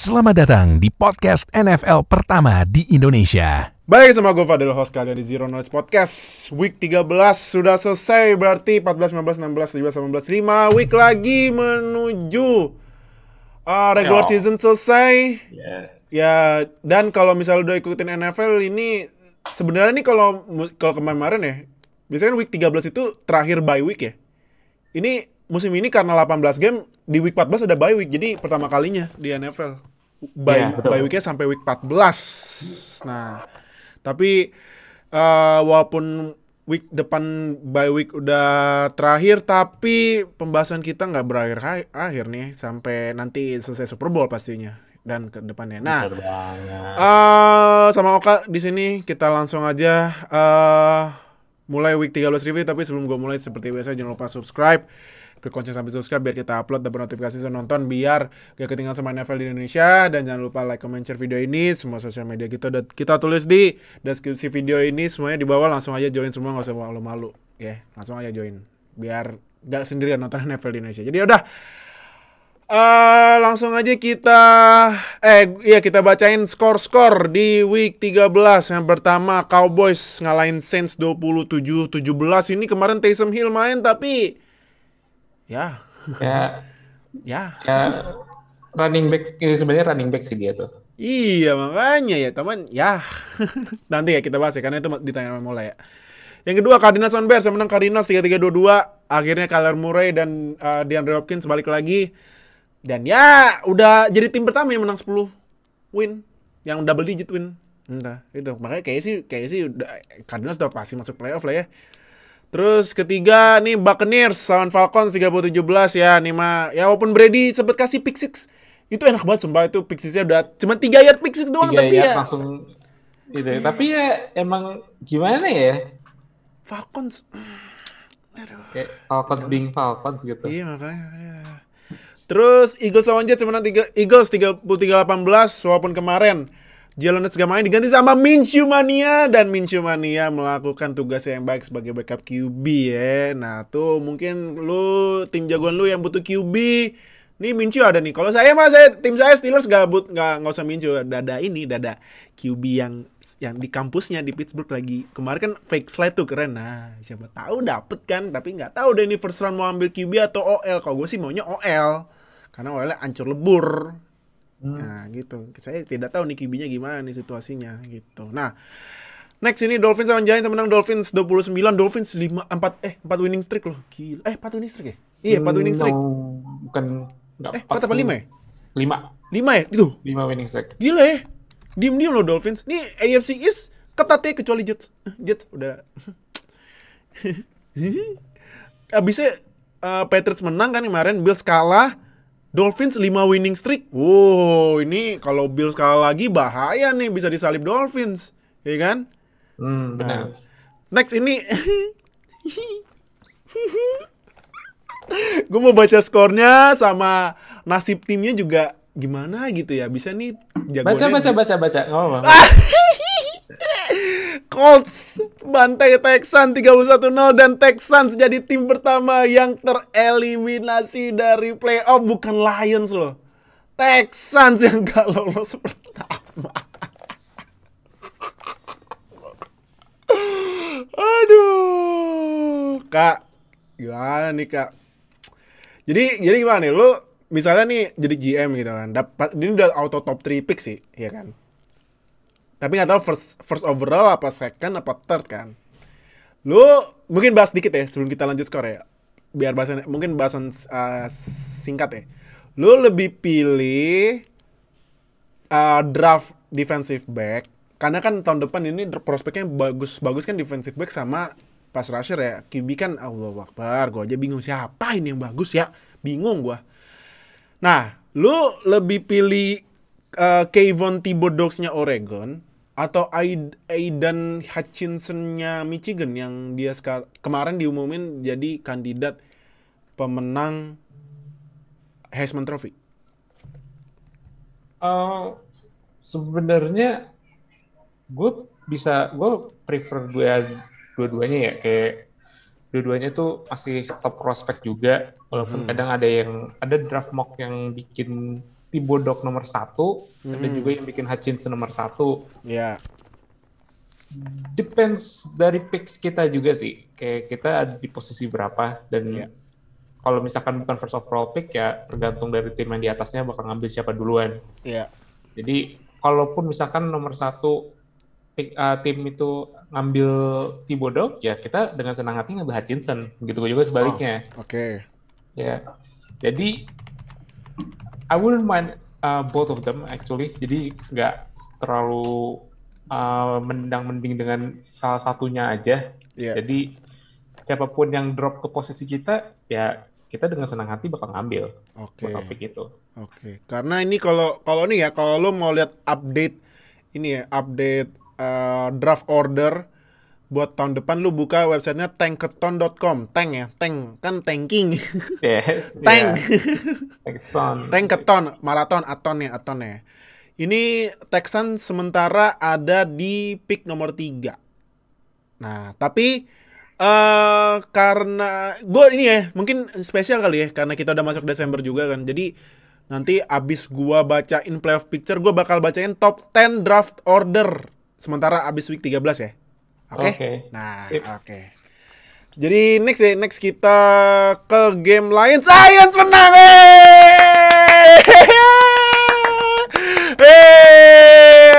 Selamat datang di podcast NFL pertama di Indonesia. Baik, sama gue Fadil, host kalian di Zero Knowledge Podcast. Week 13 sudah selesai, berarti 14, 15, 16, 17, 18, 5 week lagi menuju regular season selesai. Ya, dan kalau misalnya udah ikutin NFL ini, sebenarnya nih kalau kemarin ya, biasanya week 13 itu terakhir bye week ya. Ini musim ini karena 18 game, di week 14 ada bye week, jadi pertama kalinya di NFL. Bye weeknya sampai week 14. Nah, tapi walaupun week depan bye week udah terakhir, tapi pembahasan kita nggak berakhir akhir nih sampai nanti selesai Super Bowl pastinya dan ke depannya. Nah, sama Oka di sini kita langsung aja mulai week 13 review. Tapi sebelum gue mulai, seperti biasa jangan lupa subscribe, klik lonceng sampai subscribe biar kita upload, dapat notifikasi saat nonton, biar gak ketinggalan sama NFL di Indonesia. Dan jangan lupa like, comment, share video ini. Semua sosial media kita tulis di deskripsi video ini, semuanya di bawah. Langsung aja join semua, gak usah malu-malu ya, langsung aja join biar gak sendirian nonton NFL di Indonesia. Jadi udah, langsung aja kita bacain skor-skor di week 13. Yang pertama, Cowboys ngalahin Saints 27-17. Ini kemarin Taysom Hill main, tapi ya running back, ini sebenarnya running back sih dia tuh. Iya, makanya ya teman ya. Nanti ya kita bahas ya, karena itu ditanya mulai ya. Yang kedua, Cardinals on Bears, yang menang Cardinals 3-3-2-2. Akhirnya Kyler Murray dan DeAndre Hopkins balik lagi. Dan ya udah jadi tim pertama yang menang 10 win, yang double digit win. Entah, itu. Makanya kayak sih udah Cardinals udah pasti masuk playoff lah ya. Terus ketiga nih Buccaneers lawan Falcons 30-17 ya. Nih mah ya, walaupun Brady sempet kasih pick six, itu enak banget sumpah. Itu pick sixnya udah cuma 3 yard pick six doang, tapi ya langsung gitu. Tapi ya emang gimana ya? Falcons. Kayak Falcons being Falcons gitu. Iya makanya. Terus Eagles lawan Jets menang Eagles 33-18, walaupun kemarin Jalen Hurts gak main, diganti sama Minshew Mania. Dan Minshew Mania melakukan tugasnya yang baik sebagai backup QB ya. Nah tuh mungkin lu, tim jagoan lu yang butuh QB, nih Minshew ada nih. Kalau tim saya Steelers gak usah Minshew. Dada QB yang di kampusnya di Pittsburgh lagi. Kemarin kan fake slide tuh keren. Nah siapa tahu dapet kan. Tapi gak tahu deh ini first round mau ambil QB atau OL. Kalau gue sih maunya OL, karena OL-nya hancur lebur. Nah gitu, saya tidak tahu nih QB-nya gimana nih situasinya gitu. Nah, next ini Dolphins lawan Giants, menang Dolphins 29. Dolphins 4 winning streak loh. Gila. 4 winning streak ya? Iya, 4 winning streak. Bukan 4 apa 5 ya? 5 ya? Itu 5 winning streak. Gila ya. Diem-diem loh Dolphins. Nih AFC East ketat ya, kecuali Jets. Jets udah abisnya Patriots menang kan kemarin, Bills kalah, Dolphins 5 winning streak. Wow, ini kalau Bills kalah lagi bahaya nih, bisa disalip Dolphins, ya kan? Benar. Next ini gue mau baca skornya sama nasib timnya juga gimana gitu ya. Bisa nih jagoannya. Baca. Enggak apa-apa. Colts bantai Texans 31-0, dan Texans jadi tim pertama yang tereliminasi dari playoff. Bukan Lions loh, Texans yang gak lolos pertama. Aduh, Kak, gimana nih Kak? Jadi gimana nih, lu misalnya nih jadi GM gitu kan, ini udah auto top 3 pick sih, ya kan? Tapi nggak tahu first overall apa second apa third kan. Lu mungkin bahas dikit ya sebelum kita lanjut skor ya. Biar bahasan singkat ya. Lu lebih pilih draft defensive back, karena kan tahun depan ini prospeknya bagus kan defensive back sama pass rusher ya. QB kan Allahu Akbar, gua aja bingung siapa ini yang bagus ya. Bingung gua. Nah, lu lebih pilih Kayvon Thibodeaux-nya Oregon atau Aidan Hutchinson-nya Michigan yang dia kemarin diumumin jadi kandidat pemenang Heisman Trophy? Sebenarnya gue prefer dua-duanya ya, kayak dua-duanya tuh masih top prospect juga, walaupun kadang ada draft mock yang bikin Thibodeau nomor 1, ada juga yang bikin Hutchinson nomor 1. Ya. Depends dari picks kita juga sih. Kayak kita ada di posisi berapa, dan kalau misalkan bukan first overall pick ya tergantung dari tim yang di atasnya bakal ngambil siapa duluan. Iya. Jadi kalaupun misalkan nomor 1 pick, tim itu ngambil Thibodeau, ya kita dengan senang hati ngambil Hutchinson. Begitu juga sebaliknya. Oke. Ya. Jadi I wouldn't mind both of them actually. Jadi nggak terlalu mending dengan salah satunya aja. Iya. Jadi siapapun yang drop ke posisi kita, ya kita dengan senang hati bakal ngambil bakal pick itu. Oke. Karena ini kalau nih ya, kalau lo mau lihat update ini ya, update draft order buat tahun depan, lu buka websitenya tankathon.com. Tank ya, tank kan tanking. Tank. Tankathon, maraton, aton ya. Ini Texans sementara ada di pick nomor 3. Nah, tapi karena gue ini ya, mungkin spesial kali ya, karena kita udah masuk Desember juga kan. Jadi nanti abis gue bacain playoff picture, gue bakal bacain top 10 draft order sementara abis week 13 ya. Oke? Nah, oke. Jadi next kita ke game Lions. Lions menang!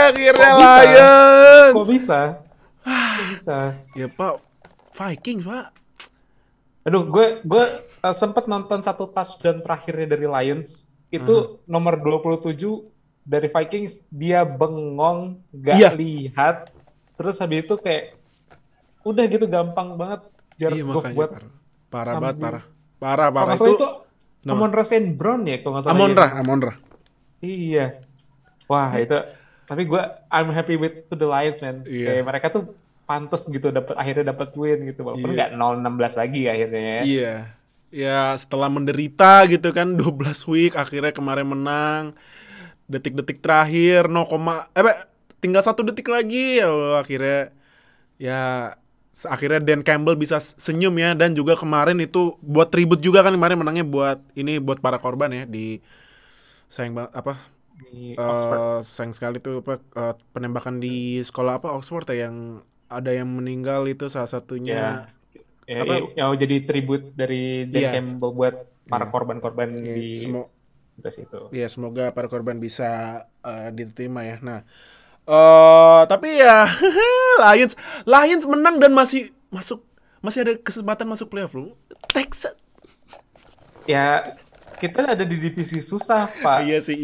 Akhirnya Lions. Kok bisa? Ya Pak, Vikings Pak. Aduh, gue sempet nonton satu touchdown terakhirnya dari Lions. Itu nomor 27 dari Vikings, dia bengong, gak lihat. Terus habis itu kayak udah gitu gampang banget Jared Goff buat parah. Itu Amon-Ra St. Brown ya kalau nggak salah. Amon-Ra. Iya. Wah, itu. Tapi I'm happy with the Lions, man. Kayak mereka tuh pantas gitu akhirnya dapat win gitu. Walaupun nggak 0-16 lagi akhirnya ya. Iya. Ya, setelah menderita gitu kan 12 week akhirnya kemarin menang. Detik-detik terakhir tinggal 1 detik lagi ya akhirnya Dan Campbell bisa senyum ya, dan juga kemarin itu buat tribute juga kan, kemarin menangnya buat para korban ya di sayang sekali tuh penembakan di sekolah Oxford ya, yang ada yang meninggal itu salah satunya. Yang jadi tribute dari Dan Campbell buat para korban-korban di situ. Iya, semoga para korban bisa diterima ya. Nah, tapi ya Lions menang dan masih ada kesempatan masuk playoff loh. Texas. Ya, kita ada di divisi susah, Pak. Iya sih.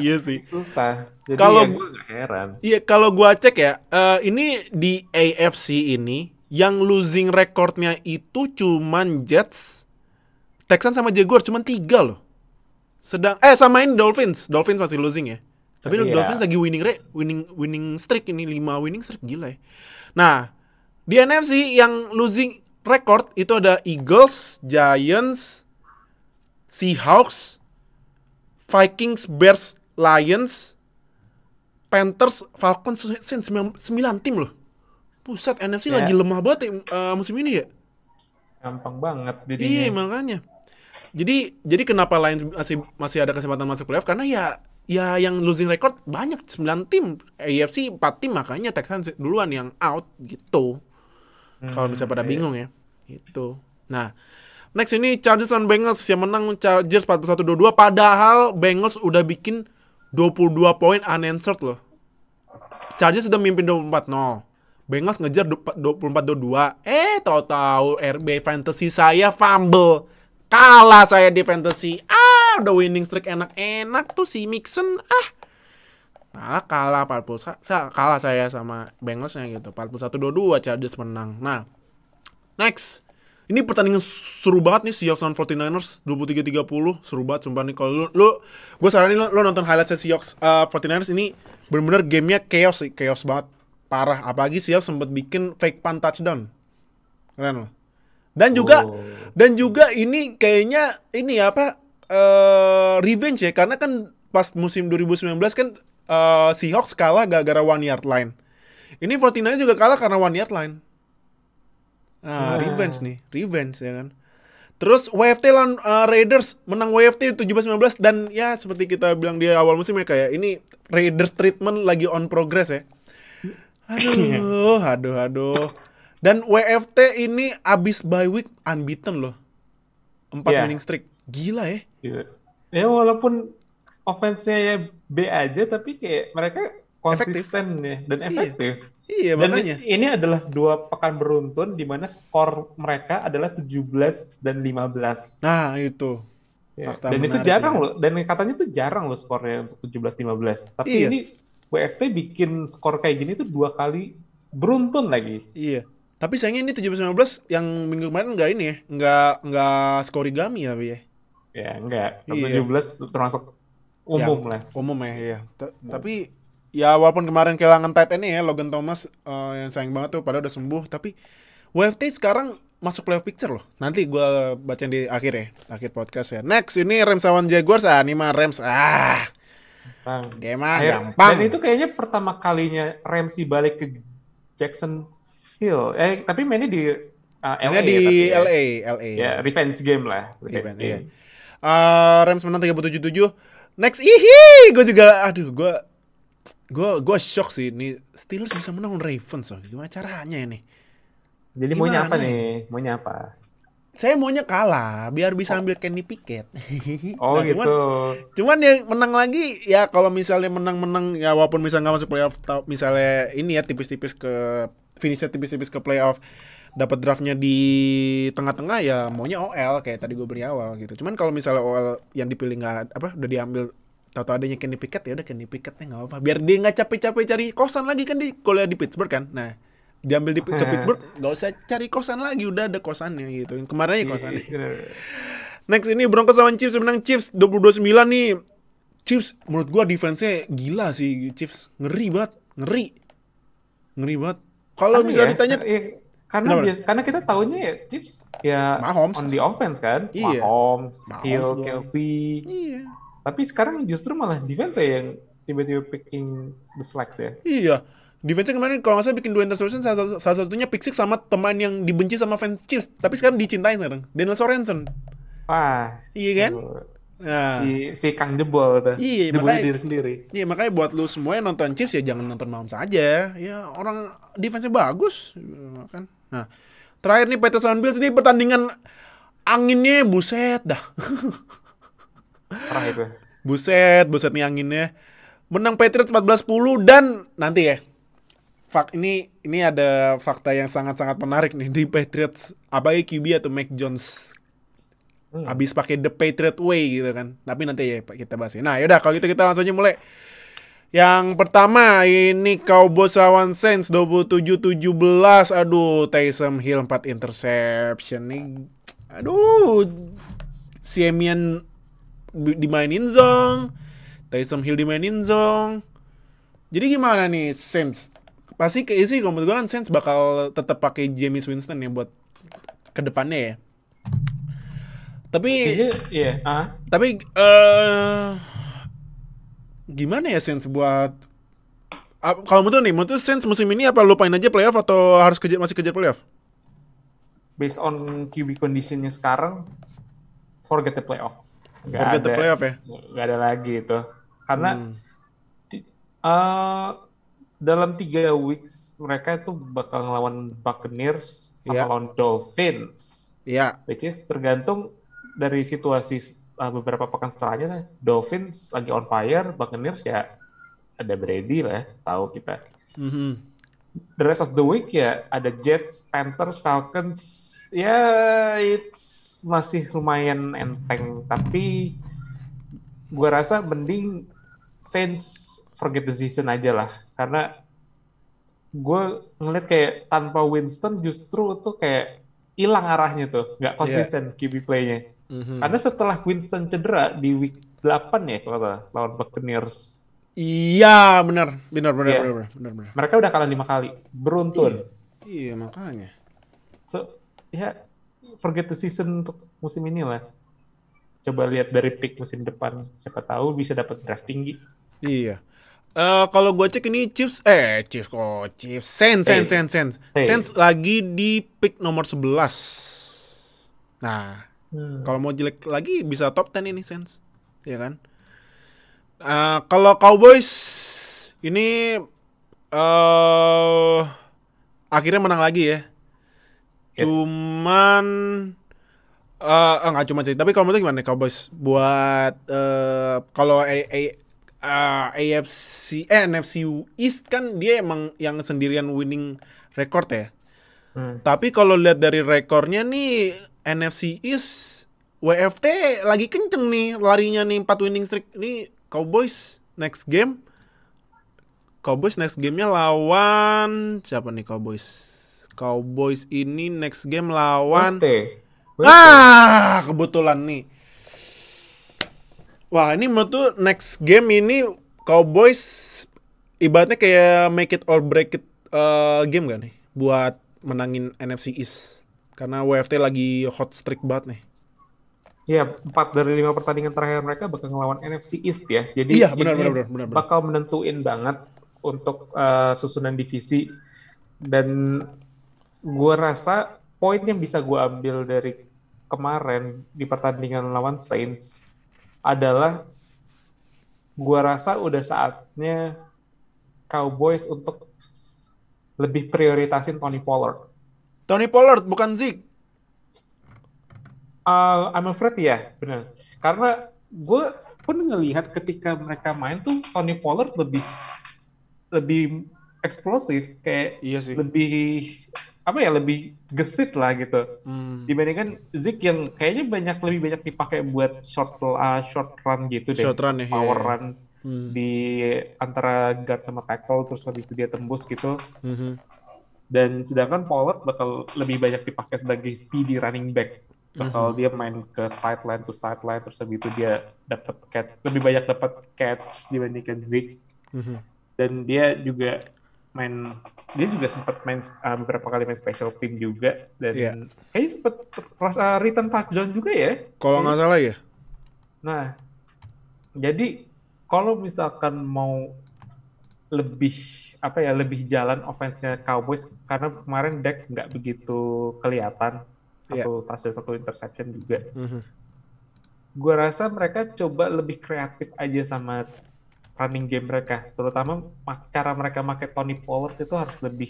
Susah. Jadi kalau gue gak heran. Iya, kalau gua cek ya, ini di AFC ini yang losing recordnya itu cuman Jets, Texans sama Jaguars cuman 3 loh. Sama ini Dolphins masih losing ya. Tapi Dolphins lagi winning streak ini, 5 winning streak, gila ya. Nah, di NFC yang losing record itu ada Eagles, Giants, Seahawks, Vikings, Bears, Lions, Panthers, Falcons, Saints, 9 tim loh. Pusat, NFC lagi lemah banget musim ini ya. Gampang banget jadinya. Iya, makanya. Jadi kenapa Lions masih ada kesempatan masuk playoff, karena ya yang losing record banyak, 9 tim, AFC 4 tim, makanya Texans duluan yang out gitu. Kalau misalnya pada bingung ya. Gitu. Nah, next ini Chargers dan Bengals, yang menang Chargers 41-22, padahal Bengals udah bikin 22 poin unanswered loh. Chargers sudah mimpin 24-0. Bengals ngejar 24-22. Tahu-tahu RB fantasy saya fumble. Kalah saya di fantasy. Udah winning streak enak-enak tuh si Mixon. Kalah saya sama Bengalsnya gitu. 41-22 Chargers menang. Nah, next. Ini pertandingan seru banget nih, Seahawks lawan 49ers 23-30. Seru banget sumpah nih. Kalau gue saranin lo nonton highlight Seahawks 49ers ini, bener-bener gamenya chaos banget. Parah. Apalagi Seahawks sempat bikin fake punt touchdown. Keren loh. Dan juga ini kayaknya revenge ya, karena kan pas musim 2019 kan Seahawks kalah gara-gara 1 yard line. Ini 49ers juga kalah karena 1 yard line. Revenge ya kan. Terus WFT lawan Raiders menang WFT 17-15 dan ya seperti kita bilang di awal musim ya kayak ini Raiders treatment lagi on progress ya. Aduh. Dan WFT ini abis bye week unbeaten loh. 4 winning streak. Gila ya. Ya walaupun offense-nya ya B aja tapi kayak mereka konsisten ya dan efektif. Iya, dan makanya. Ini adalah 2 pekan beruntun di mana skor mereka adalah 17 dan 15. Nah, itu. Ya, dan itu jarang loh. Dan katanya itu jarang loh skornya untuk 17-15. Tapi ini WFT bikin skor kayak gini tuh 2 kali beruntun lagi. Iya. Tapi sayangnya ini 17-15 yang minggu kemarin enggak ini ya. Enggak skorigami ya, Bi ya. Ya, enggak. 17 termasuk umum lah. Umum ya, iya. Tapi ya walaupun kemarin kehilangan tight end ya Logan Thomas yang sayang banget tuh padahal udah sembuh, tapi WFT sekarang masuk playoff picture loh. Nanti gue bacain di akhir podcast ya. Next ini Rams lawan Jaguars. Ini mah Rams dia mah gampang. Dan itu kayaknya pertama kalinya Ramsey balik ke Jacksonville. Tapi mainnya di LA. Di LA. Ya, revenge game lah. Revenge game. Rams menang 37-7. Next gue juga gue shock sih nih Steelers bisa menang Ravens loh. Gimana caranya ini? Jadi maunya apa nih? Maunya apa? Saya maunya kalah biar bisa ambil Kenny Pickett. Oh gitu. Cuman ya menang lagi ya kalau misalnya menang ya walaupun misalnya nggak masuk playoff misalnya ini ya tipis-tipis ke finishnya tipis-tipis ke playoff dapat draftnya di tengah-tengah ya maunya OL kayak tadi gue beri awal gitu. Cuman kalau misalnya OL yang dipilih nggak udah diambil tahu-tahu adanya Kenny Pickett ya udah Kenny Pickettnya nggak apa biar dia nggak capek-capek cari kosan lagi kan di kuliah di Pittsburgh kan. Nah diambil ke Pittsburgh nggak usah cari kosan lagi udah ada kosannya gitu. Kemarin aja kosannya. Next ini Broncos lawan Chiefs menang Chiefs 22-9 nih. Chiefs menurut gua defense-nya gila sih. Chiefs ngeri banget. Kalau misalnya ditanya karena kita tahunya ya Chiefs ya Mahomes on the offense kan. Iya. Mahomes Hill, Kelsey. Iya. Tapi sekarang justru malah defense yang tiba-tiba picking the slacks ya. Iya. Defense kemarin kalau nggak salah bikin 2 interception, salah satunya pick six sama pemain yang dibenci sama fans Chiefs. Tapi sekarang dicintain sekarang. Daniel Sorensen. Wah. Iya kan? Nah. Si Kang jebol tuh. Iya, makanya diri sendiri. Iya, makanya buat lu semua yang nonton Chiefs ya jangan nonton Mahomes saja. Ya orang defense-nya bagus kan. Nah, terakhir nih Patriots lawan Bills ini pertandingan anginnya buset dah. Parah itu. Buset nih anginnya. Menang Patriots 14-10 dan nanti ya. Ini ada fakta yang sangat-sangat menarik nih di Patriots. Apalagi QB atau Mac Jones habis pakai the Patriot way gitu kan. Tapi nanti ya kita bahas. Nah, yaudah kalau gitu kita langsung aja mulai. Yang pertama ini Cowboys lawan Saints 27-17. Aduh, Taysom Hill 4 interception nih. Aduh. Siemian dimainin zong. Taysom Hill dimainin zong. Jadi gimana nih Saints? Pasti keisi kalau menurut gue kan Saints bakal tetap pakai Jameis Winston ya buat kedepannya ya. Tapi gimana ya Saints buat kalau menurut Saints musim ini apa lupain aja playoff atau harus masih kejar playoff? Based on QB conditionnya sekarang, forget the playoff. Forget the playoff ya? Gak ada lagi itu. Karena dalam 3 weeks mereka itu bakal ngelawan Buccaneers sama lawan Dolphins. Iya. Which is tergantung dari situasi beberapa pekan setelahnya. Dolphins lagi on fire, Buccaneers ya ada Brady lah, tahu kita. The rest of the week ya ada Jets, Panthers, Falcons. Ya it's masih lumayan enteng, tapi gua rasa mending Saints forget the season aja lah, karena gue ngeliat kayak tanpa Winston justru tuh kayak hilang arahnya tuh, nggak konsisten QB play-nya. Karena setelah Winston cedera di week 8 ya kalau lawan Buccaneers. Iya, benar. Mereka udah kalah 5 kali, beruntun. Iya, makanya. So, ya forget the season untuk musim ini lah. Coba lihat dari pick musim depan, siapa tahu bisa dapat draft tinggi. Iya. Kalau gue cek ini Saints lagi di pick nomor 11. Nah, Kalau mau jelek lagi bisa top 10 ini Saints, ya kan? Kalau Cowboys ini akhirnya menang lagi ya. Yes. Cuman nggak cuma sih, tapi kalau menurut gimana nih Cowboys buat kalau NFC East kan dia emang yang sendirian winning record ya. Tapi kalau lihat dari rekornya nih NFC East WFT lagi kenceng nih larinya nih 4 winning streak. Nih Cowboys next game-nya lawan siapa nih Cowboys? Cowboys ini next game lawan kebetulan nih. Wah, ini menurut tuh next game ini Cowboys ibaratnya kayak make it or break it game gak nih buat menangin NFC East. Karena WFT lagi hot streak banget nih. Iya, 4 dari 5 pertandingan terakhir mereka bakal ngelawan NFC East ya. Jadi iya, benar. bakal menentuin banget untuk susunan divisi. Dan gue rasa poin yang bisa gue ambil dari kemarin di pertandingan lawan Saints adalah gue rasa udah saatnya Cowboys untuk lebih prioritasin Tony Pollard. Tony Pollard bukan Zeke. I'm afraid ya, benar. Karena gue pun ngelihat ketika mereka main tuh Tony Pollard lebih eksplosif, kayak iya sih. lebih gesit lah gitu. Dibandingkan Zeke yang kayaknya lebih banyak dipakai buat short run gitu deh. Short run ya, power run di antara guard sama tackle, terus habis itu dia tembus gitu. Dan sedangkan Pollard bakal lebih banyak dipakai sebagai speedy running back. Bakal dia main ke sideline to sideline, terus habis itu dia lebih banyak dapat catch dibandingkan Zeke. Dan dia juga sempat main beberapa kali main special team juga, dan kayaknya sempat return touchdown juga ya. Kalau nggak salah ya. Nah, jadi kalau misalkan mau lebih jalan offense-nya Cowboys, karena kemarin Dak nggak begitu kelihatan, satu touchdown, satu interception juga. Gue rasa mereka coba lebih kreatif aja sama running game mereka, terutama cara mereka pakai Tony Pollard itu harus lebih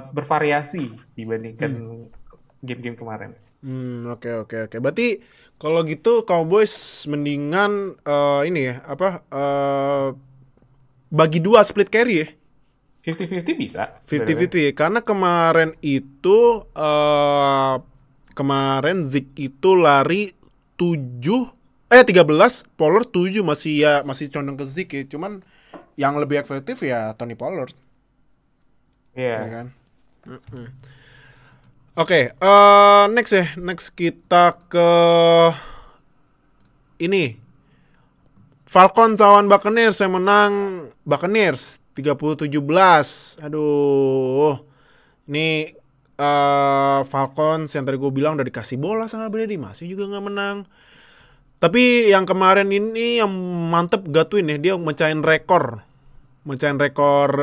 bervariasi dibandingkan game-game kemarin. Oke. Berarti kalau gitu Cowboys mendingan bagi 2 split carry ya. 50-50 bisa. 50-50 karena kemarin itu Zeke itu lari 13, Pollard 7, masih condong ke Zeke ya. Cuman yang lebih efektif ya Tony Pollard. Iya. Ya kan? Oke, next kita ke ini. Falcons lawan Buccaneers, yang menang Buccaneers 30-17. Aduh. Ini Falcons yang tadi gue bilang udah dikasih bola sama Brady, masih juga nggak menang. Tapi yang kemarin ini yang mantep Godwin ya, dia mecahin rekor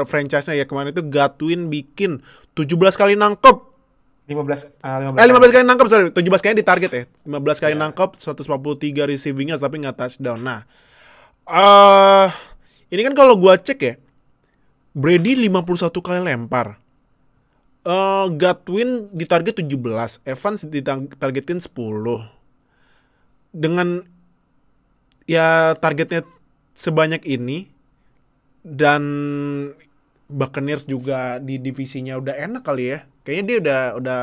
franchise-nya ya. Kemarin itu Godwin bikin 17 kali nangkep. 15 kali nangkep, 17 kali di target ya. 15 kali nangkep, 143 receiving yards tapi nggak touchdown. Nah, ini kan kalau gua cek ya, Brady 51 kali lempar. Godwin ditarget 17, Evans ditargetin 10. Dengan ya targetnya sebanyak ini, dan Buccaneers juga di divisinya udah enak kali ya. Kayaknya dia udah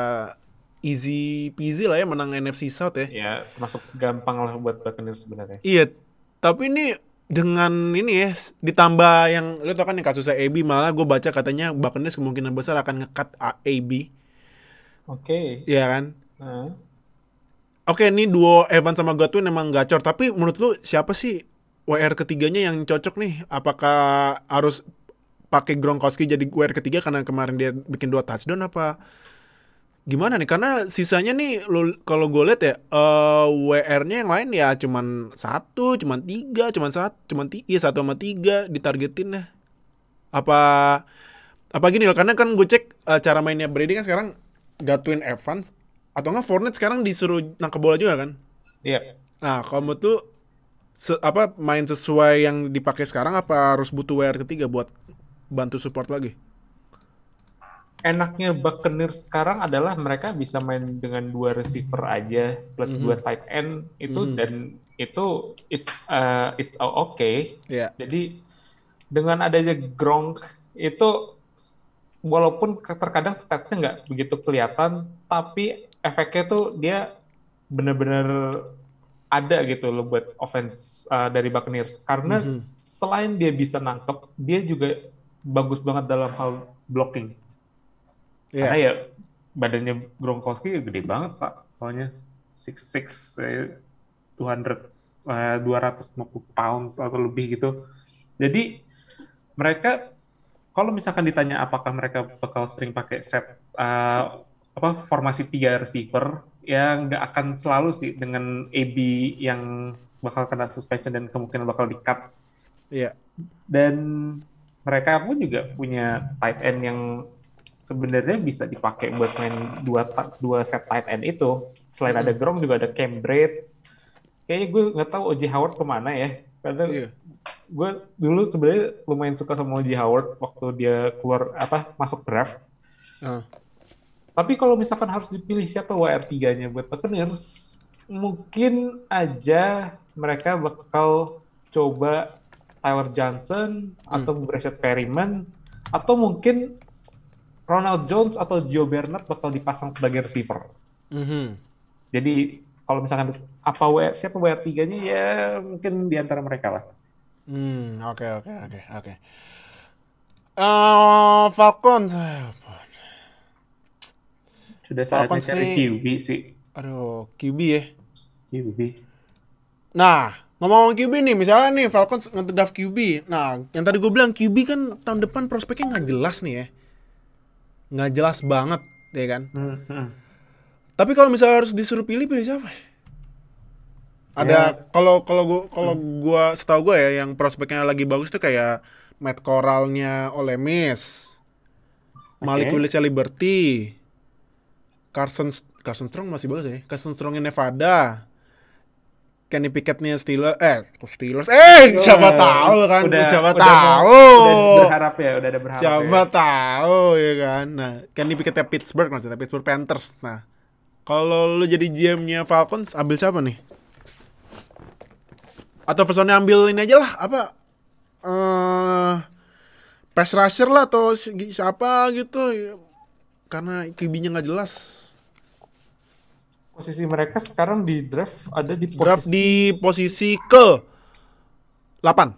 easy peasy lah ya menang NFC South ya. Ya, masuk gampang lah buat Buccaneers sebenarnya. Iya, tapi ini dengan ini ya, ditambah yang lu tau kan yang kasusnya AB, malah gue baca katanya Buccaneers kemungkinan besar akan nge-cut AB. Oke. Iya kan? Oke, ini duo Evans sama Godwin emang gacor, tapi menurut lu siapa sih WR ketiganya yang cocok nih? Apakah harus pakai Gronkowski jadi WR ketiga karena kemarin dia bikin 2 touchdown, apa gimana nih? Karena sisanya nih kalau gue lihat ya, WR-nya yang lain ya cuman 1, cuman 3, cuman 1 sama 3 ditargetin ya. Apa gini loh, karena kan gue cek cara mainnya Brady kan sekarang Godwin Evans Atau nggak Fournette sekarang disuruh nangkep bola juga kan? Iya. Nah, kalau menurut tuh main sesuai yang dipakai sekarang apa harus butuh WR ketiga buat bantu support lagi? Enaknya Buccaneers sekarang adalah mereka bisa main dengan 2 receiver aja plus 2 tight end itu dan itu it's okay. Iya. Jadi dengan adanya Gronk itu walaupun terkadang statsnya nggak begitu kelihatan, tapi efeknya tuh dia benar-benar ada gitu loh buat offense dari Buccaneers. Karena selain dia bisa nangkep, dia juga bagus banget dalam hal blocking. Iya. Karena ya badannya Gronkowski gede banget Pak. Soalnya 6'6", 250 pounds atau lebih gitu. Jadi mereka kalau misalkan ditanya apakah mereka bakal sering pakai set formasi 3 receiver, ya nggak akan selalu sih dengan AB yang bakal kena suspension dan kemungkinan bakal di-cut. Iya. Dan mereka pun juga punya tight end yang sebenarnya bisa dipakai buat main dua set tight end itu. Selain ada Gronk juga ada Cam Brate. Kayaknya gue nggak tahu O.J. Howard kemana ya. Karena gue dulu sebenarnya lumayan suka sama O.J. Howard waktu dia masuk draft. Tapi kalau misalkan harus dipilih siapa WR3-nya buat Buccaneers, mungkin aja mereka bakal coba Tyler Johnson atau Breshad Perriman atau mungkin Ronald Jones atau Joe Bernard bakal dipasang sebagai receiver. Jadi kalau misalkan siapa WR3-nya ya mungkin di antara mereka lah. Oke. Falcons. Sudah saatnya cari QB sih. Aduh, QB ya. QB. Nah, ngomong QB nih, misalnya nih Falcons nge-draft QB. Nah, yang tadi gue bilang QB kan tahun depan prospeknya nggak jelas nih ya. Nggak jelas banget, ya kan? Tapi kalau misalnya harus disuruh pilih siapa? Ada kalau gua setahu gue ya yang prospeknya lagi bagus tuh kayak Matt Corral-nya Ole Miss, Malik Willis-nya Liberty, Carson Strong masih bagus ya. Carson Strong-nya Nevada, Kenny Pickett-nya Steelers. Siapa tahu kan? Siapa tahu. Udah ada berharap. Siapa tahu ya kan. Nah, Kenny Pickett-nya Pittsburgh maksudnya Pittsburgh Panthers. Nah, kalau lu jadi GM-nya Falcons, ambil siapa nih? Atau personnya ambil ini aja lah, pass rusher lah atau siapa gitu. Karena QB-nya nggak jelas. Posisi mereka sekarang di draft ada di posisi ke 8.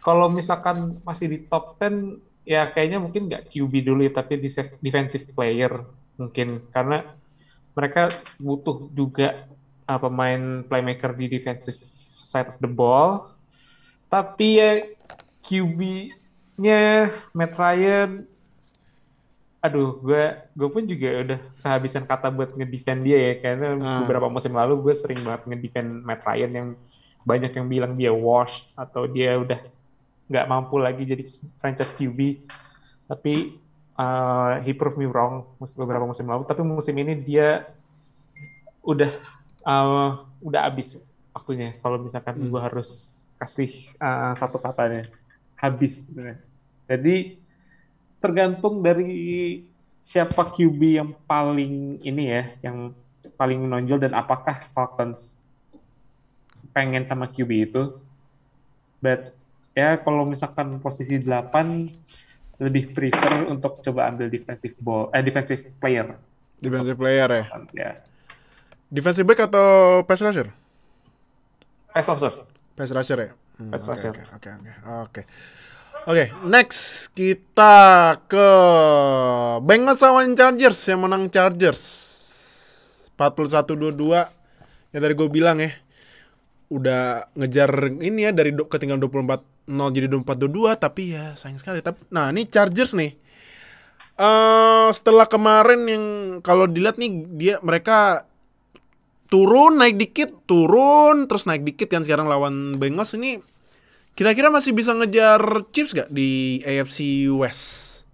Kalau misalkan masih di top 10, ya kayaknya mungkin nggak QB dulu ya, tapi di defensive player mungkin. Karena mereka butuh juga pemain playmaker di defensive side of the ball. Tapi ya QB-nya Matt Ryan, aduh, gue pun juga udah kehabisan kata buat ngedefend dia ya, karena beberapa musim lalu gue sering banget ngedefend Matt Ryan yang banyak yang bilang dia washed atau dia udah nggak mampu lagi jadi franchise QB. Tapi he proved me wrong beberapa musim lalu. Tapi musim ini dia udah habis waktunya. Kalau misalkan gue harus kasih satu katanya, habis. Jadi tergantung dari siapa QB yang paling ini ya, yang paling menonjol dan apakah Falcons pengen sama QB itu. But ya kalau misalkan posisi 8 lebih prefer untuk coba ambil defensive player. Defensive player ya. Ya. Defensive back atau pass rusher? Pass rusher. Pass rusher ya. Pass rusher. Oke, next kita ke Bengals lawan Chargers, yang menang Chargers 41-22. Yang tadi gue bilang ya, udah ngejar ini ya dari ketinggalan 24-0 jadi 24-22, tapi ya sayang sekali. Nah, ini Chargers nih. Setelah kemarin yang kalau dilihat nih mereka turun naik dikit, turun terus naik dikit kan, sekarang lawan Bengals ini kira-kira masih bisa ngejar Chiefs gak di AFC West?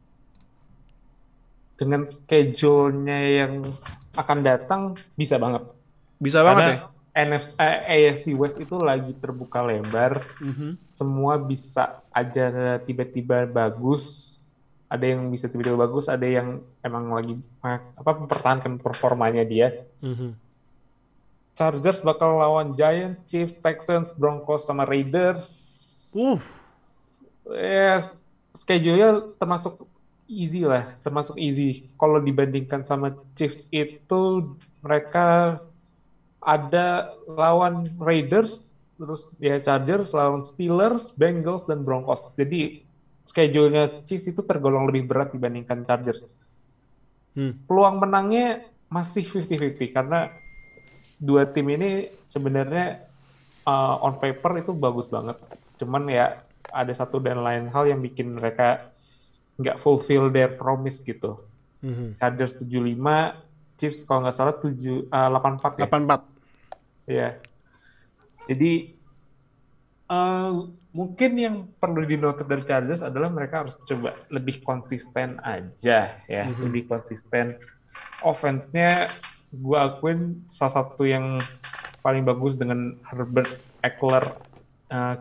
dengan schedule-nya yang akan datang bisa banget. Bisa banget ya. AFC West itu lagi terbuka lebar, semua bisa aja tiba-tiba bagus. Ada yang bisa tiba-tiba bagus, ada yang emang lagi mempertahankan performanya dia. Chargers bakal lawan Giants, Chiefs, Texans, Broncos sama Raiders. Yes, schedule-nya termasuk easy lah, termasuk easy. Kalau dibandingkan sama Chiefs itu mereka ada lawan Raiders, terus ya Chargers, lawan Steelers, Bengals, dan Broncos. Jadi schedule-nya Chiefs itu tergolong lebih berat dibandingkan Chargers. Peluang menangnya masih 50-50 karena dua tim ini sebenarnya on paper itu bagus banget. Cuman ya ada satu dan lain hal yang bikin mereka nggak fulfill their promise gitu. Chargers 75, Chiefs kalau nggak salah 84 ya. 84. Ya. Jadi mungkin yang perlu dinote dari Chargers adalah mereka harus coba lebih konsisten aja ya, lebih konsisten. Offense-nya gue akuin salah satu yang paling bagus dengan Herbert, Eckler,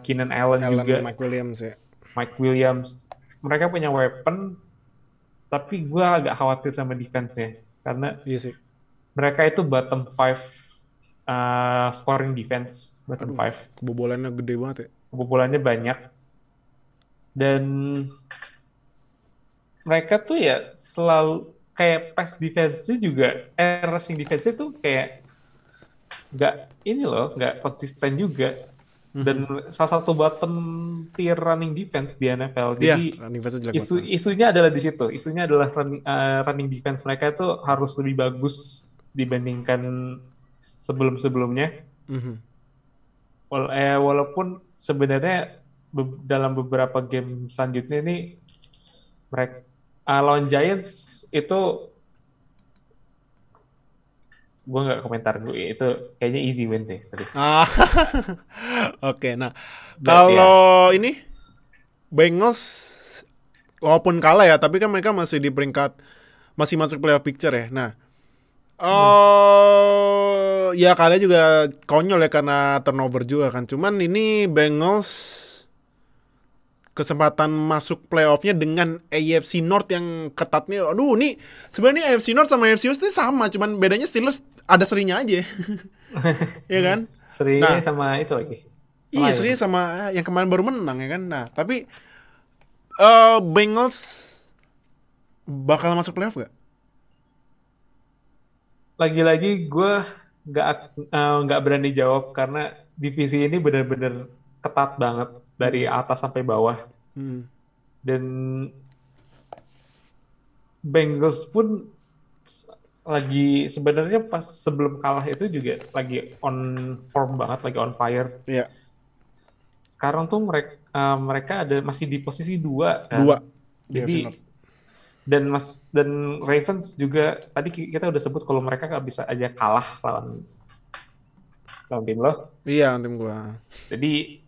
Keenan Allen juga, Mike Williams. Mereka punya weapon, tapi gue agak khawatir sama defense-nya karena mereka itu bottom 5 scoring defense, bottom 5. Kebobolannya gede banget ya. Kebobolannya banyak. Dan mereka tuh ya selalu kayak pass defense-nya juga, rushing defense-nya tuh kayak nggak konsisten juga. Dan salah satu bottom tier running defense di NFL. Jadi isunya adalah di situ. Isunya adalah running defense mereka itu harus lebih bagus dibandingkan sebelum-sebelumnya. Walaupun sebenarnya dalam beberapa game selanjutnya ini mereka lawan Giants itu gue nggak komentar, itu kayaknya easy win deh tadi. Oke, nah kalau ini Bengals walaupun kalah ya, tapi kan mereka masih di peringkat, masih masuk playoff picture ya. Nah, ya kalian juga konyol ya karena turnover juga kan. Cuman ini Bengals kesempatan masuk playoff-nya dengan AFC North yang ketatnya. Aduh, nih sebenarnya AFC North sama AFC West ini sama, cuman bedanya Steelers ada serinya aja. Ya kan? Serinya sama itu lagi. Iya, serinya sama yang kemarin baru menang ya kan. Nah, tapi Bengals bakal masuk playoff gak? Lagi-lagi gue nggak berani jawab karena divisi ini benar-benar ketat banget dari atas sampai bawah. Dan Bengals pun lagi sebenarnya pas sebelum kalah itu juga lagi on form banget, lagi on fire. Iya. Sekarang tuh mereka masih di posisi 2 kan? 2. Jadi dan Ravens juga tadi kita udah sebut kalau mereka nggak bisa aja kalah lawan tim lo. Iya, tim gua. Jadi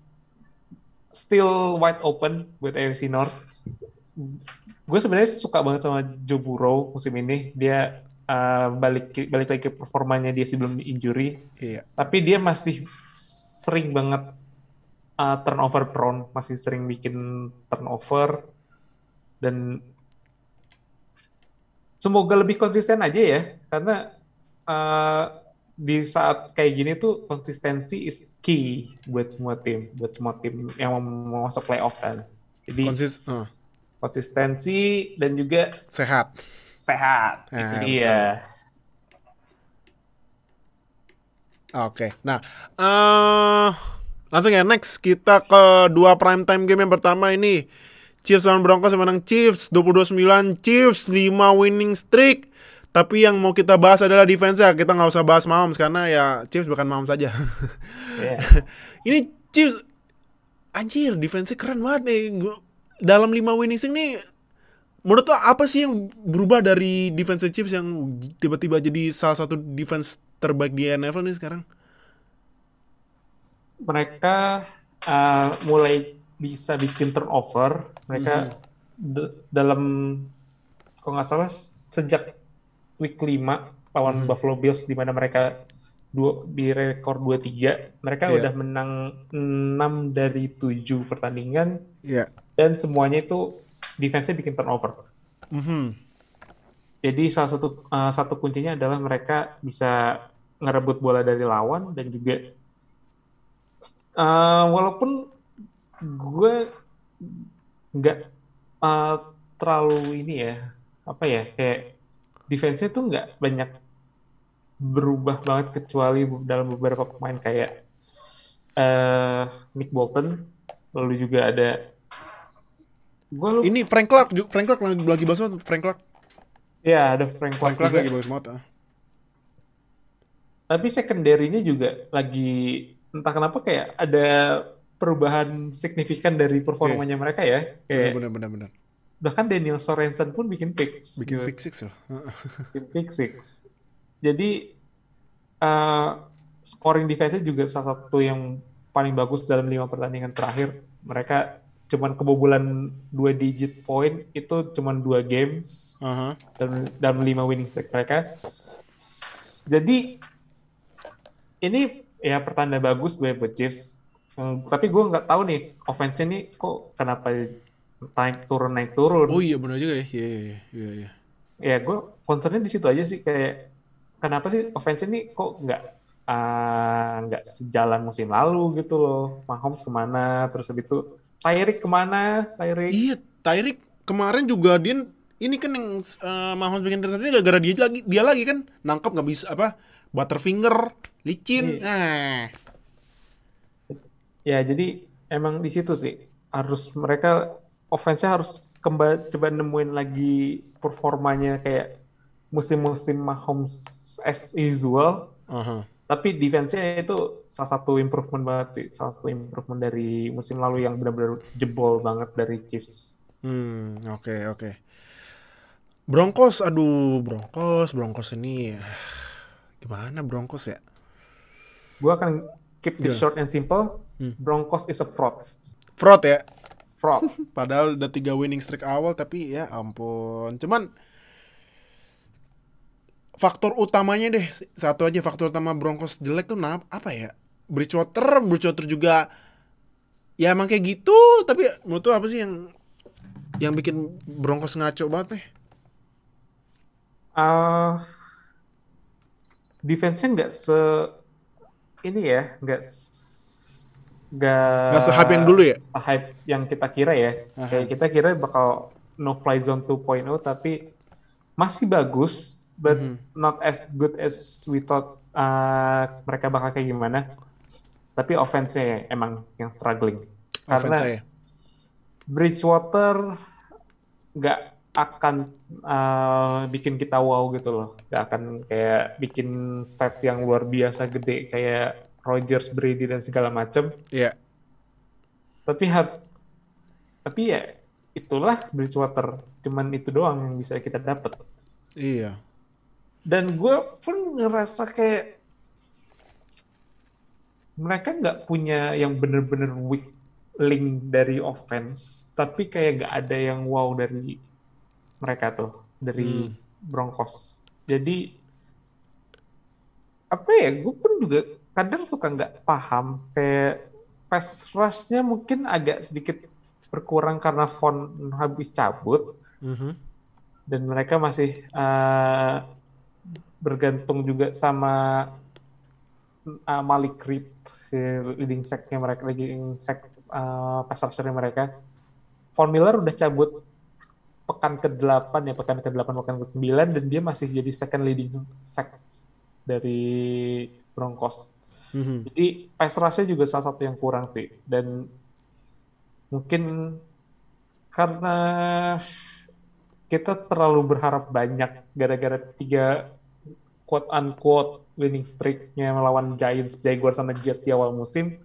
still wide open buat AFC North. Gue sebenarnya suka banget sama Joe Burrow musim ini. Dia balik lagi ke performanya dia sebelum injury. Iya. Tapi dia masih sering banget turnover prone, masih sering bikin turnover. Dan semoga lebih konsisten aja ya, karena di saat kayak gini tuh konsistensi is key buat semua tim yang mau masuk playoff kan. Jadi konsistensi dan juga sehat. Itu dia. Oke. Nah, langsung ya next kita ke 2 primetime game yang pertama ini. Chiefs lawan Broncos menang Chiefs 22-9, Chiefs 5 winning streak. Tapi yang mau kita bahas adalah defense-nya. Kita nggak usah bahas Mahomes karena ya Chiefs bukan Mahomes saja. Ini Chiefs, anjir, defense-nya keren banget nih. Dalam 5 winning streak nih, menurut lo apa sih yang berubah dari defense Chiefs yang tiba-tiba jadi salah satu defense terbaik di NFL nih sekarang? Mereka mulai bisa bikin turnover. Mereka dalam, kalau nggak salah, sejak week 5 lawan Buffalo Bills di mana mereka di rekor 2-3, mereka Iya. udah menang 6 dari 7 pertandingan Iya. dan semuanya itu defense-nya bikin turnover. Jadi salah satu kuncinya adalah mereka bisa ngerebut bola dari lawan dan juga walaupun gue nggak terlalu ini ya, apa ya, kayak defense-nya tuh nggak banyak berubah banget kecuali dalam beberapa pemain kayak Nick Bolton, lalu juga ada Ini Frank Clark lagi bagus banget. Frank Clark ya, ada Frank Clark juga. lagi bagus banget. Tapi secondary-nya juga lagi entah kenapa kayak ada perubahan signifikan dari performanya mereka ya. Kayak Bener. bahkan Daniel Sorensen pun bikin picks. Bikin pick six loh. Bikin pick six. Jadi scoring defense-nya juga salah satu yang paling bagus dalam 5 pertandingan terakhir. Mereka cuman kebobolan 2 digit point itu cuman 2 games dalam 5 winning streak mereka. Jadi ini ya pertanda bagus buat Chiefs. Tapi gue nggak tahu nih offense-nya nih kok kenapa naik turun. Oh iya benar juga ya. Iya. Ya gue concernnya di situ aja sih, kayak kenapa sih offense ini kok nggak sejalan musim lalu gitu loh. Mahomes kemana, terus habis itu Tyreek kemana? Iya, Tyreek kemarin juga dia ini kan yang Mahomes bikin interception gara-gara dia lagi kan nangkep nggak bisa apa butterfinger licin. Ya jadi emang di situ sih harus mereka offense-nya harus coba nemuin lagi performanya kayak musim-musim Mahomes as usual. Tapi defense-nya itu salah satu improvement banget sih, salah satu improvement dari musim lalu yang benar-benar jebol banget dari Chiefs. Oke. Broncos ini gimana Broncos ya? Gue akan keep this short and simple. Broncos is a fraud. Fraud ya? Fraud. Padahal udah 3 winning streak awal, tapi ya ampun. Cuman faktor utamanya deh, satu aja faktor utama Broncos jelek tuh apa ya? Bridgewater juga ya emang kayak gitu, tapi menurut tuh apa sih yang bikin Broncos ngaco banget nih? Defense-nya nggak se-hype yang dulu ya? Hype yang kita kira ya. Kayak kita kira bakal no fly zone 2.0, tapi masih bagus, but not as good as we thought mereka bakal kayak gimana. Tapi offense-nya emang yang struggling. Karena Bridgewater nggak akan bikin kita wow gitu loh. Nggak akan kayak bikin stats yang luar biasa gede kayak Rodgers, Brady, dan segala macam. Iya. Tapi ya itulah Bridgewater. Cuman itu doang yang bisa kita dapat. Iya. Dan gue pun ngerasa kayak mereka nggak punya yang bener-bener weak link dari offense, tapi kayak nggak ada yang wow dari mereka tuh, dari Broncos. Jadi apa ya, gue pun juga kadang suka nggak paham, kayak pass rush-nya mungkin agak sedikit berkurang karena Von habis cabut, dan mereka masih bergantung juga sama Malik Reed, si leading sack-nya mereka, leading sack pass rusher-nya mereka. Von Miller udah cabut pekan ke-8 ya, pekan ke-9, dan dia masih jadi second leading sack dari Broncos. Jadi pass rush-nya juga salah satu yang kurang sih, dan mungkin karena kita terlalu berharap banyak gara-gara 3 quote-unquote winning streak-nya melawan Giants, Jaguars, sama Jets di awal musim.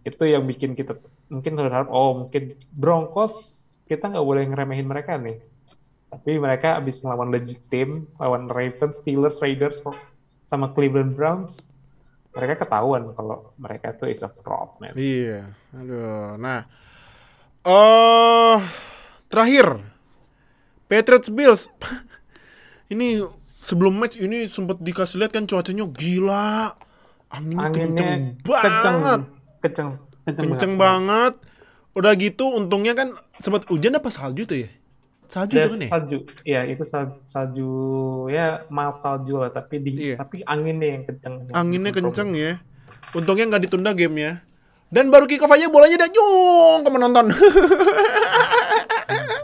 Itu yang bikin kita mungkin berharap, mungkin Broncos kita nggak boleh ngeremehin mereka nih. Tapi mereka abis ngelawan legit team, lawan Ravens, Steelers, Raiders, sama Cleveland Browns, mereka ketahuan kalau mereka tuh is a fraud, man. Iya, aduh. Nah, terakhir Patriots Bills. Ini sebelum match ini sempat dikasih lihat kan cuacanya gila. Anginnya kenceng banget. Kenceng banget. Udah gitu untungnya kan sempat hujan apa salju tuh ya? Salju tuh kan ya? Salju. Ya, itu salju ya mild salju lah, tapi Iya. tapi anginnya yang kenceng. Anginnya kenceng ya. Untungnya nggak ditunda gamenya. Dan baru kick off aja bolanya udah nyung ke penonton.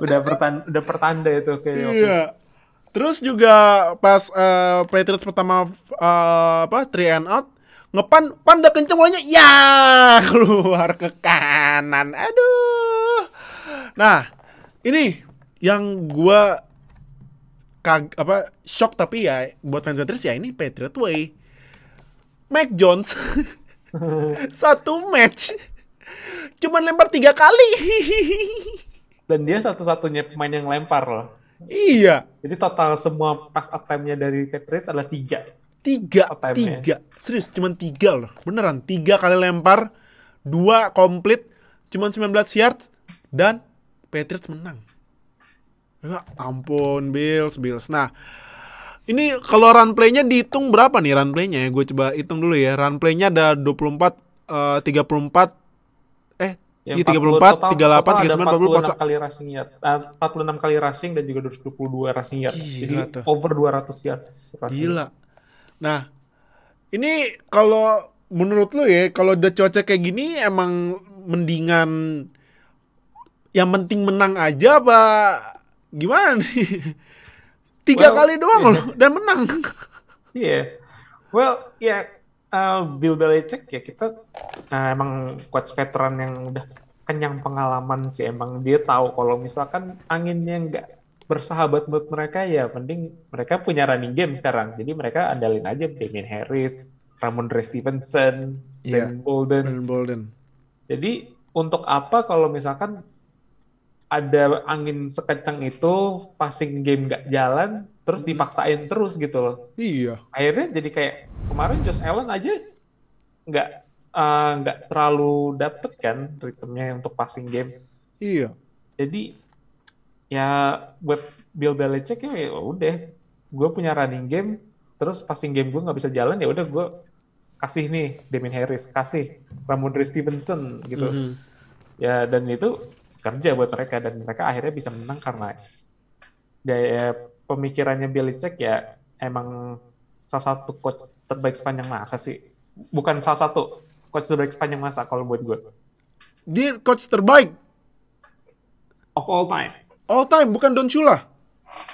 udah pertanda itu kayak. Iya. Terus juga pas Patriots pertama 3 and out, pan udah kenceng bolanya, ya keluar ke kanan. Aduh. Nah, ini yang gua shock tapi ya buat fans Patriots ya ini Patriot way. Mac Jones satu match cuman lempar 3 kali. Dan dia satu-satunya pemain yang lempar loh. Iya. Jadi total semua pass attempt-nya dari Patriots adalah 3. 3. Serius, cuman 3 loh. Beneran, 3 kali lempar, 2 komplit, cuman 19 yards, dan Patriots menang. Ya ampun, Bills. Nah, ini kalau run play-nya dihitung berapa nih run play-nya ya? Gue coba hitung dulu ya. Run play-nya ada 24, 34, 34, 38, 39, 40, 46 kali rushing yard. 46 kali rushing dan juga 22 rushing yard. Jadi tuh. over 200 yards. Gila. Nah, ini kalau menurut lu ya, kalau udah cuaca kayak gini emang mendingan yang penting menang aja apa gimana nih? 3 kali doang loh dan menang. Iya. Bill Belichick ya kita emang coach veteran yang udah kenyang pengalaman sih, emang dia tahu kalau misalkan anginnya nggak bersahabat buat mereka ya mending mereka punya running game sekarang, jadi mereka andalin aja Damien Harris, Ramondre Stevenson, Ben Bolden. Jadi untuk apa kalau misalkan ada angin sekencang itu passing game nggak jalan terus dipaksain terus gitu loh. Iya. Akhirnya jadi kayak kemarin Josh Allen aja nggak terlalu dapet kan ritmenya untuk passing game. Iya. Jadi ya buat Bill Belichick ya udah, gue punya running game, terus passing game gue nggak bisa jalan ya udah gue kasih nih Damien Harris, kasih Ramondre Stevenson gitu. Ya dan itu kerja buat mereka dan mereka akhirnya bisa menang karena gaya pemikirannya Belichick ya emang salah satu coach terbaik sepanjang masa sih. Bukan salah satu coach terbaik sepanjang masa kalau buat gue. Dia coach terbaik Of all time. All time, bukan Don Shula.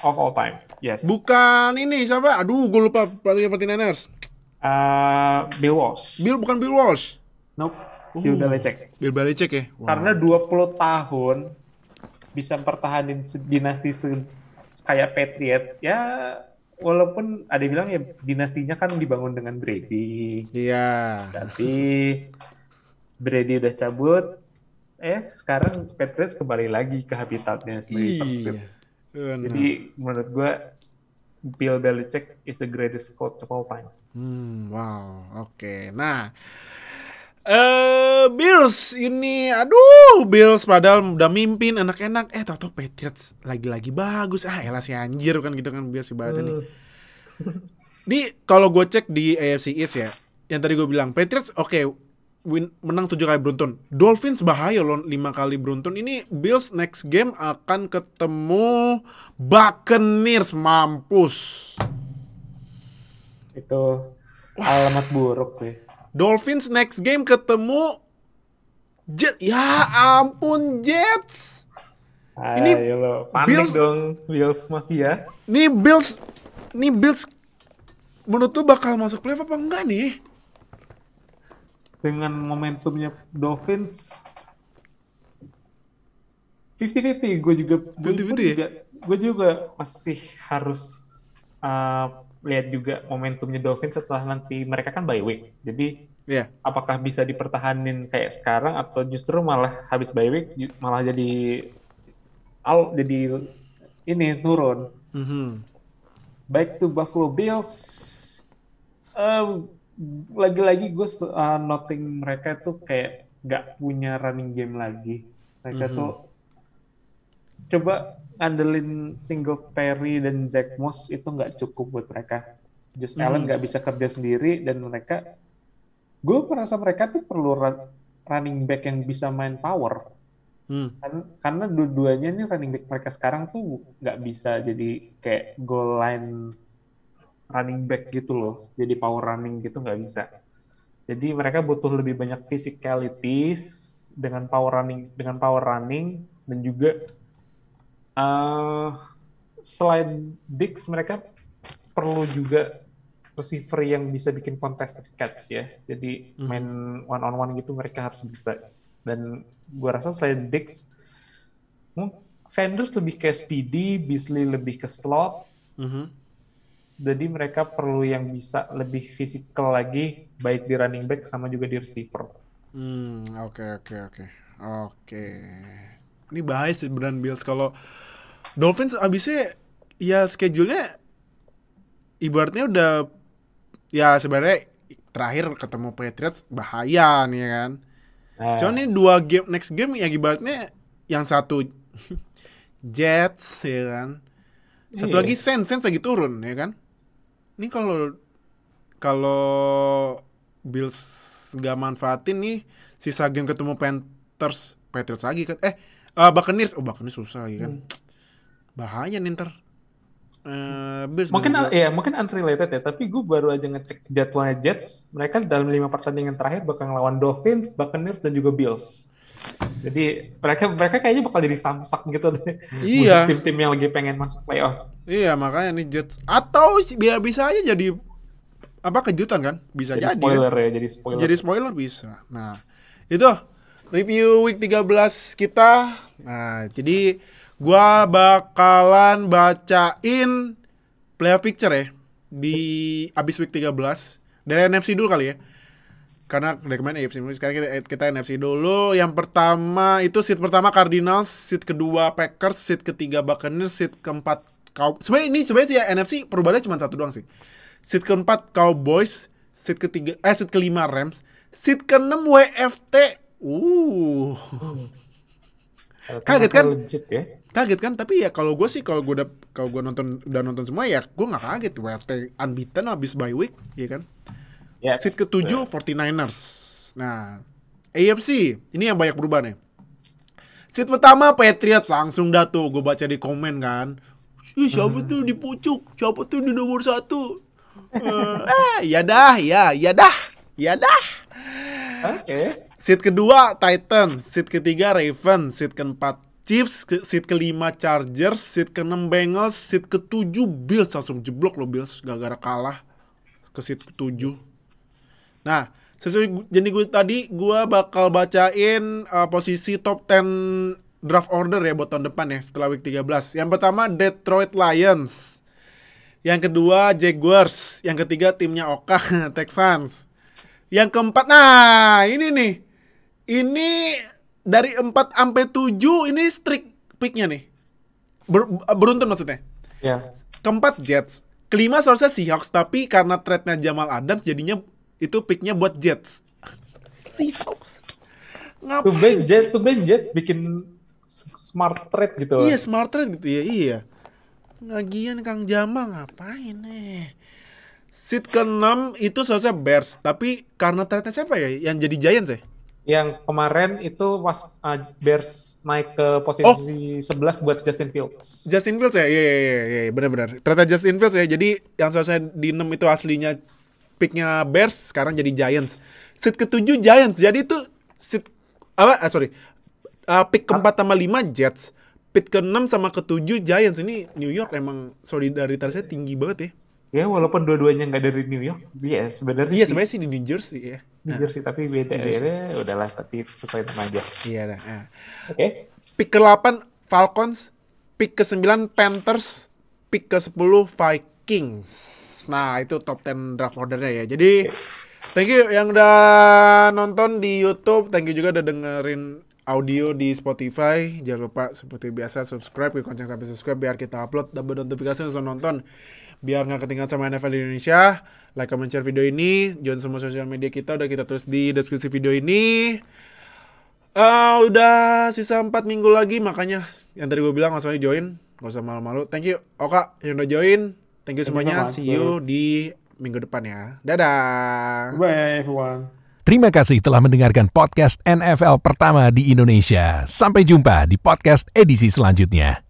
Of all time, yes. Bukan ini siapa? Aduh, gue lupa pelatih 49ers. Bill Walsh. Bukan Bill Walsh. Nope. Bill Belichick. Bill Belichick ya. Wow. Karena 20 tahun bisa mempertahankan dinasti kayak Patriots ya, walaupun ada yang bilang ya dinastinya kan dibangun dengan Brady. Iya. Tapi Brady udah cabut, sekarang Patriots kembali lagi ke habitatnya sebagai Persib. Jadi menurut gue Bill Belichick is the greatest coach of all time. Wow, oke. Nah, Bills ini, aduh, Bills padahal udah mimpin enak-enak, tau-tau Patriots lagi-lagi bagus. Elah si anjir kan gitu kan Bills ibaratnya nih. Nih kalau gue cek di AFC East ya, yang tadi gue bilang Patriots menang 7 kali beruntun. Dolphins bahaya loh 5 kali beruntun. Ini Bills next game akan ketemu Buccaneers, mampus. Itu alamat buruk sih. Dolphins next game ketemu Jets. Ya ampun, Jets. Ini panik Bills, dong Bills Mafia. Nih Bills menurut lu bakal masuk playoff apa enggak nih? Dengan momentumnya Dolphins 50-50, gue juga masih harus lihat juga momentumnya Dolphins setelah nanti mereka kan bye week. Jadi apakah bisa dipertahanin kayak sekarang atau justru malah habis bye week malah jadi ini turun. Back to Buffalo Bills. Lagi-lagi gue noting mereka tuh kayak nggak punya running game lagi. Mereka tuh coba ngandelin Singletary dan Zach Moss itu nggak cukup buat mereka. Josh Allen nggak bisa kerja sendiri dan gue merasa mereka tuh perlu running back yang bisa main power. Karena dua-duanya nih running back mereka sekarang tuh nggak bisa jadi kayak goal line running back gitu loh, jadi power running gitu nggak bisa. Jadi mereka butuh lebih banyak physicalities dengan power running dan juga selain Diggs mereka perlu juga receiver yang bisa bikin contested catch ya. Jadi main one on one gitu mereka harus bisa. Dan gue rasa selain Diggs, Sanders lebih ke speedy, Beasley lebih ke slot. Jadi mereka perlu yang bisa lebih physical lagi, baik di running back sama juga di receiver. Oke. Ini bahaya sih beneran Bills. Kalau Dolphins abisnya ya schedule-nya ibaratnya udah ya sebenarnya terakhir ketemu Patriots bahaya nih kan. Cuman ini 2 game next game ya ibaratnya yang satu Jets ya kan. Satu lagi Saints lagi turun ya kan. Ini kalau Bills gak manfaatin nih sisa game ketemu Patriots lagi kan. Buccaneers susah lagi kan. Bahaya nih ntar. Mungkin unrelated ya, tapi gue baru aja ngecek jadwalnya Jets. Mereka dalam 5 pertandingan terakhir bakal ngelawan Dolphins, Buccaneers dan juga Bills. Jadi mereka kayaknya bakal jadi samsak gitu deh. Iya. Tim-tim yang lagi pengen masuk playoff. Iya, makanya nih Jets atau bisa aja jadi kejutan kan? Bisa jadi spoiler ya, jadi spoiler bisa. Nah, itu review week 13 kita. Nah, jadi gua bakalan bacain playoff picture ya di abis week 13 dari NFC dulu kali ya. Karena dari kemarin AFC, sekarang kita NFC dulu. Yang pertama itu seed pertama Cardinals, seed kedua Packers, seed ketiga Buccaneers, seed keempat sebenarnya sih ya NFC perubahannya cuma satu doang sih. Seed keempat Cowboys, seed kelima Rams, seed keenam WFT. Kaget kan? Legit, ya? Kaget kan? Tapi ya kalau gue udah nonton semua ya gue nggak kaget. WFT unbeaten habis bye week, ya kan? Yes. Seed ke-7 49ers. Nah, AFC ini yang banyak berubah nih. Seed pertama Patriots langsung dah tuh gue baca di komen kan. Siapa tuh di pucuk? Siapa tuh di nomor 1? Ya dah. Oke. Seed kedua Titans, seed ketiga Ravens, seed keempat Chiefs, seed kelima Chargers, seed keenam Bengals, seed ke-7 Bills langsung jeblok loh Bills gara-gara kalah ke seed ke-7. Nah, sesuai janji gue tadi, gue bakal bacain posisi top 10 draft order ya buat tahun depan ya setelah week 13. Yang pertama Detroit Lions. Yang kedua Jaguars. Yang ketiga timnya Oka Texans. Yang keempat, nah ini nih. Ini dari 4 sampai 7 ini streak picknya nih. Beruntun maksudnya. Ya. Keempat Jets. Kelima seharusnya Seahawks, tapi karena trade-nya Jamal Adams jadinya itu picknya buat Jets. Seahawks. Ngapain? Tuh Ben Jet bikin smart trade gitu. Iya, smart trade gitu ya. Iya. Lagian Kang Jamal ngapain Seed ke-6 itu seharusnya Bears, tapi karena trade-nya siapa ya yang jadi Giants ya? Yang kemarin itu Bears naik ke posisi 11 buat Justin Fields. Justin Fields ya? Iya, benar-benar. Trade Justin Fields ya. Jadi yang seharusnya di 6 itu aslinya picknya Bears, sekarang jadi Giants. Seed ke-7 Giants. Jadi itu pick ke-4 sama 5 Jets. Pick ke-6 sama ke-7 Giants. Ini New York emang solidaritasnya tinggi banget ya. Ya walaupun dua-duanya nggak dari New York, sebenarnya sih di New Jersey ya. New Jersey tapi beda ya. Udahlah, tapi sesuai nama aja. Iya dah. Oke. Pick ke-8 Falcons, pick ke-9 Panthers, pick ke-10 Vikings. Nah, itu top 10 draft ordernya ya. Jadi thank you yang udah nonton di YouTube, thank you juga udah dengerin audio di Spotify. Jangan lupa seperti biasa subscribe, konceng sampai subscribe biar kita upload double notifikasi langsung nonton. Biar nggak ketinggalan sama NFL di Indonesia. Like, comment, share video ini. Join semua sosial media kita. Udah kita tulis di deskripsi video ini. Udah sisa 4 minggu lagi, makanya yang tadi gue bilang langsung aja join, gak usah malu-malu. Thank you Oka yang udah join. Thank you semuanya. See you di minggu depan ya. Dadah. Bye everyone. Terima kasih telah mendengarkan podcast NFL pertama di Indonesia. Sampai jumpa di podcast edisi selanjutnya.